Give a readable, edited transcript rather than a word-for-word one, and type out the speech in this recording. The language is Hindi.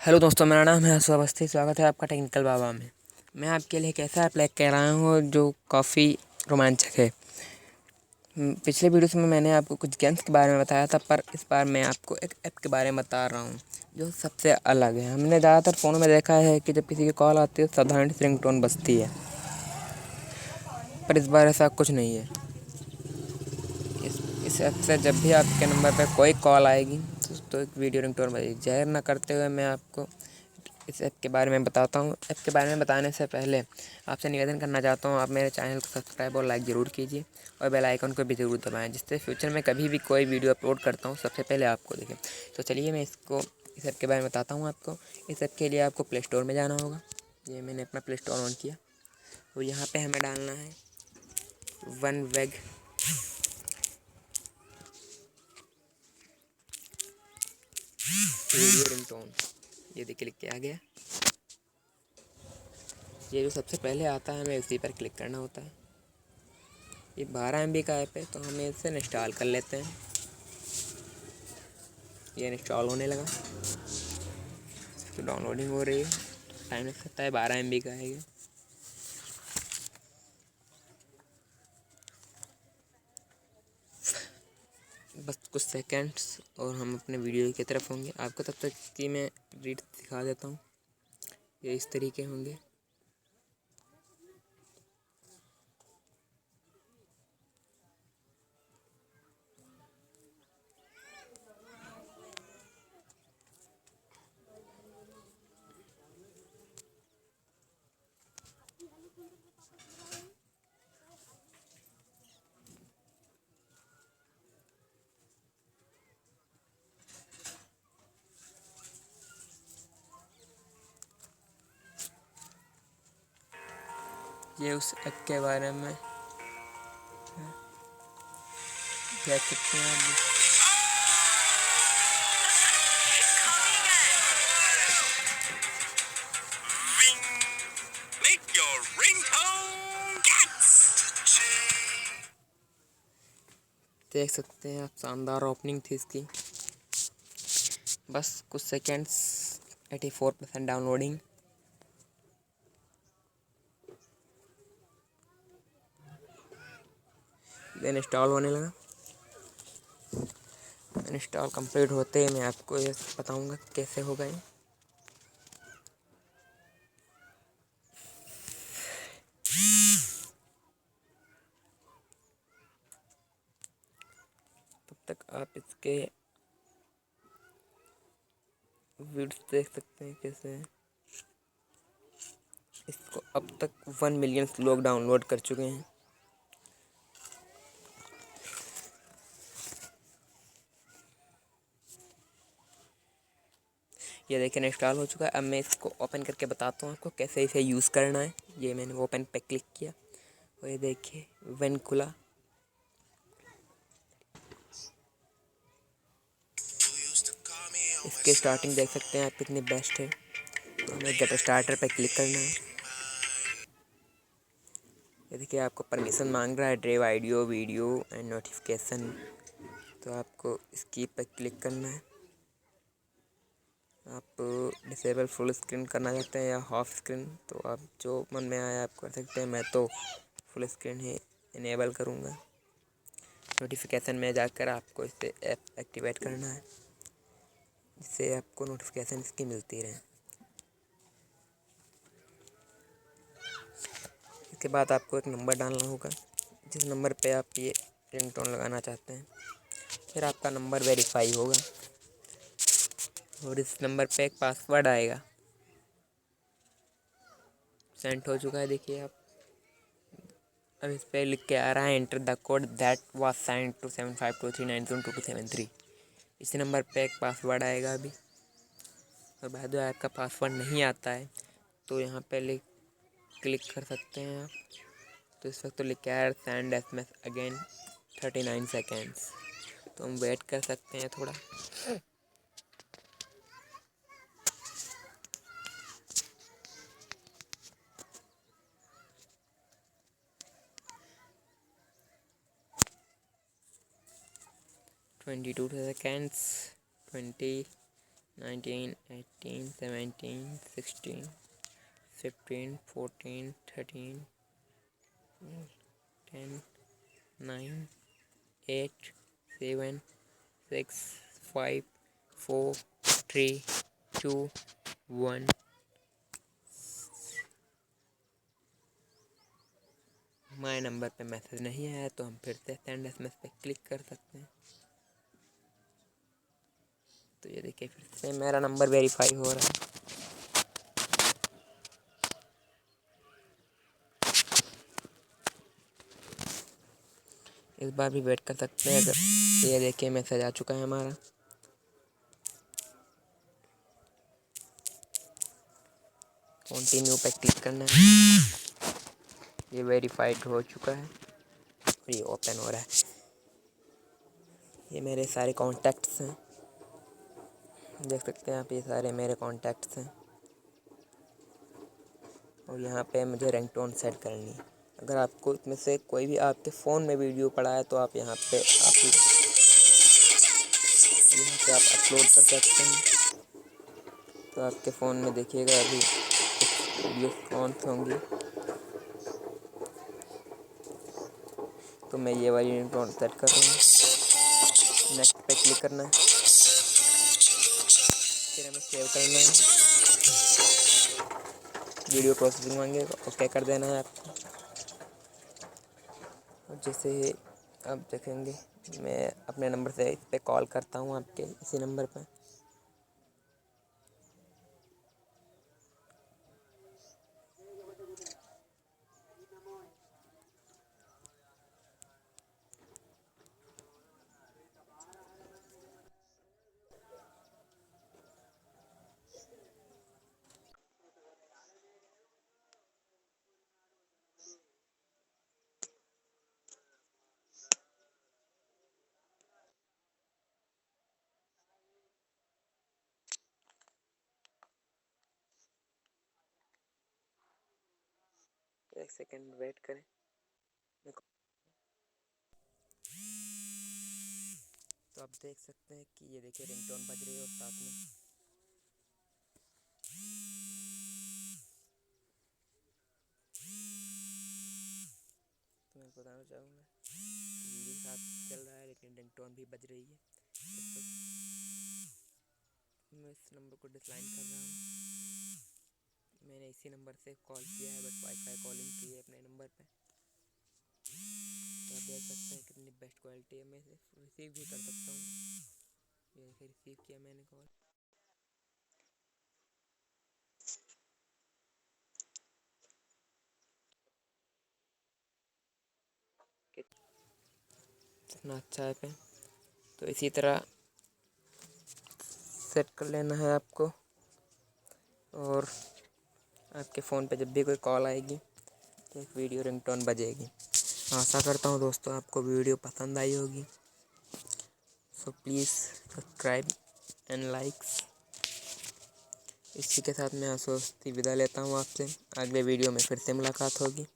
हेलो दोस्तों, मेरा नाम है आशु अवस्थी। स्वागत है आपका टेक्निकल बाबा में। मैं आपके लिए एक ऐसा ऐप लेकर आया हूँ जो काफ़ी रोमांचक है। पिछले वीडियोस में मैंने आपको कुछ गेम्स के बारे में बताया था, पर इस बार मैं आपको एक ऐप के बारे में बता रहा हूँ जो सबसे अलग है। हमने ज़्यादातर फ़ोनों में देखा है कि जब किसी की कॉल आती है साधारण सी रिंगटोन बजती है, पर इस बार ऐसा कुछ नहीं है। इस ऐप से जब भी आपके नंबर पर कोई कॉल आएगी तो एक वीडियो रिंगटोन बजेगी। जाहिर ना करते हुए मैं आपको इस ऐप के बारे में बताता हूँ। ऐप के बारे में बताने से पहले आपसे निवेदन करना चाहता हूँ, आप मेरे चैनल को सब्सक्राइब और लाइक ज़रूर कीजिए और बेल आइकन को भी ज़रूर दबाएं, जिससे फ्यूचर में कभी भी कोई वीडियो अपलोड करता हूँ सबसे पहले आपको दिखे। तो चलिए मैं इस ऐप के बारे में बताता हूँ आपको। इस ऐप के लिए आपको प्ले स्टोर में जाना होगा। ये मैंने अपना प्ले स्टोर ऑन किया और यहाँ पर हमें डालना है वन वेग वीडियो रिंगटोन। ये देखिए क्लिक किया गया। ये जो सबसे पहले आता है हमें उसी पर क्लिक करना होता है। ये 12 MB का ऐप है, तो हमें इसे इंस्टॉल कर लेते हैं। ये इंस्टॉल होने लगा, तो डाउनलोडिंग हो रही है। टाइम लग सकता है, 12 MB का है ये। बस कुछ सेकंड्स और हम अपने वीडियो की तरफ होंगे। आपको तब तक कि मैं रीड दिखा देता हूँ। ये इस तरीके होंगे। ये उस ऐप के बारे में देख सकते हैं आप। देख सकते हैं आप, शानदार ओपनिंग थी इसकी। बस कुछ सेकंड्स, 84% डाउनलोडिंग। देन इंस्टॉल होने लगा। इंस्टॉल कंप्लीट होते ही मैं आपको ये बताऊंगा कैसे हो गए। तब तक आप इसके वीडियोस देख सकते हैं कैसे है। इसको अब तक 1 मिलियन लोग डाउनलोड कर चुके हैं। ये देखिए इंस्टॉल हो चुका है। अब मैं इसको ओपन करके बताता हूँ आपको कैसे इसे यूज़ करना है। ये मैंने ओपन पे क्लिक किया और ये देखिए वन खुला। इसके स्टार्टिंग देख सकते हैं आप कितनी बेस्ट है। तो हमें गेट स्टार्टर पे क्लिक करना है। ये देखिए आपको परमिशन मांग रहा है, drive audio video and notification. तो आपको इसकी पे क्लिक करना है। आप डिसेबल फुल स्क्रीन करना चाहते हैं या हाफ स्क्रीन, तो आप जो मन में आया आप कर सकते हैं। मैं तो फुल स्क्रीन ही इनेबल करूँगा। नोटिफिकेशन में जाकर आपको इसे ऐप एक्टिवेट करना है, जिससे आपको नोटिफिकेशन इसकी मिलती रहे। इसके बाद आपको एक नंबर डालना होगा, जिस नंबर पे आप ये रिंगटोन लगाना चाहते हैं। फिर आपका नंबर वेरीफाई होगा और इस नंबर पे एक पासवर्ड आएगा। सेंड हो चुका है, देखिए आप। अब इस पर लिख के आ रहा है enter the code that was signed to 7523902273। इसी नंबर पे एक पासवर्ड आएगा अभी। और बाद में आपका पासवर्ड नहीं आता है तो यहाँ पे क्लिक कर सकते हैं आप। तो इस वक्त तो लिखा है सेंड SMS अगेन 39 सेकेंड्स। तो हम वेट कर सकते हैं थोड़ा। Twenty 22 seconds, 20, 19, 18, 17, 16, 15, 14, 13, 10, 9, 8, 7, 6, 5, 4, 3, 2, 1। हमारे नंबर पे मैसेज नहीं आया तो हम फिर से सेंड एसएमएस पे क्लिक कर सकते हैं। तो ये देखिए फिर से मेरा नंबर वेरीफाई हो रहा है। इस बार भी वेट कर सकते हैं। अगर ये देखिए मैसेज आ चुका है हमारा। कंटिन्यू पे क्लिक करना है। ये वेरीफाइड हो चुका है और ये ओपन हो रहा है। ये मेरे सारे कॉन्टैक्ट्स हैं, देख सकते हैं आप, ये सारे मेरे कॉन्टैक्ट्स हैं। और यहाँ पे मुझे रिंगटोन सेट करनी है। अगर आपको इसमें से कोई भी आपके फ़ोन में वीडियो पड़ा है तो आप यहाँ पे आप अपलोड कर सकते हैं। तो आपके फ़ोन में देखिएगा अभी कुछ वीडियो ऑन होंगी। तो मैं ये वाली रिंगटोन सेट कर रहा हूँ। नेक्स्ट पे क्लिक करना है, फिर हमें सेव करना है। वीडियो प्रोसेसिंग मांगेगा, ओके कर देना है आपको। और जैसे आप देखेंगे मैं अपने नंबर से इस पर कॉल करता हूँ, आपके इसी नंबर पे। एक सेकंड वेट करें। तो आप देख सकते हैं कि ये देखिए रिंगटोन बज रही है और साथ में तो मैं बताना चाहूँगा वीडियो साथ चल रहा है लेकिन रिंगटोन भी बज रही है। मैं इस नंबर को डिक्लाइन कर रहा हूँ। मैंने इसी नंबर से कॉल किया है बट वाईफाई कॉलिंग की है अपने नंबर पे। तो आप देख सकते हैं कितनी बेस्ट क्वालिटी है। मैं इसे रिसीव भी कर सकता हूँ। ये देखिए रिसीव किया मैंने कॉल। कितना अच्छा है पे। तो इसी तरह सेट कर लेना है आपको। और आपके फ़ोन पे जब भी कोई कॉल आएगी तो एक वीडियो रिंगटोन बजेगी। आशा करता हूँ दोस्तों आपको वीडियो पसंद आई होगी। So please subscribe and likes. इसी के साथ मैं आशुस्ती विदा लेता हूँ आपसे। अगले वीडियो में फिर से मुलाकात होगी।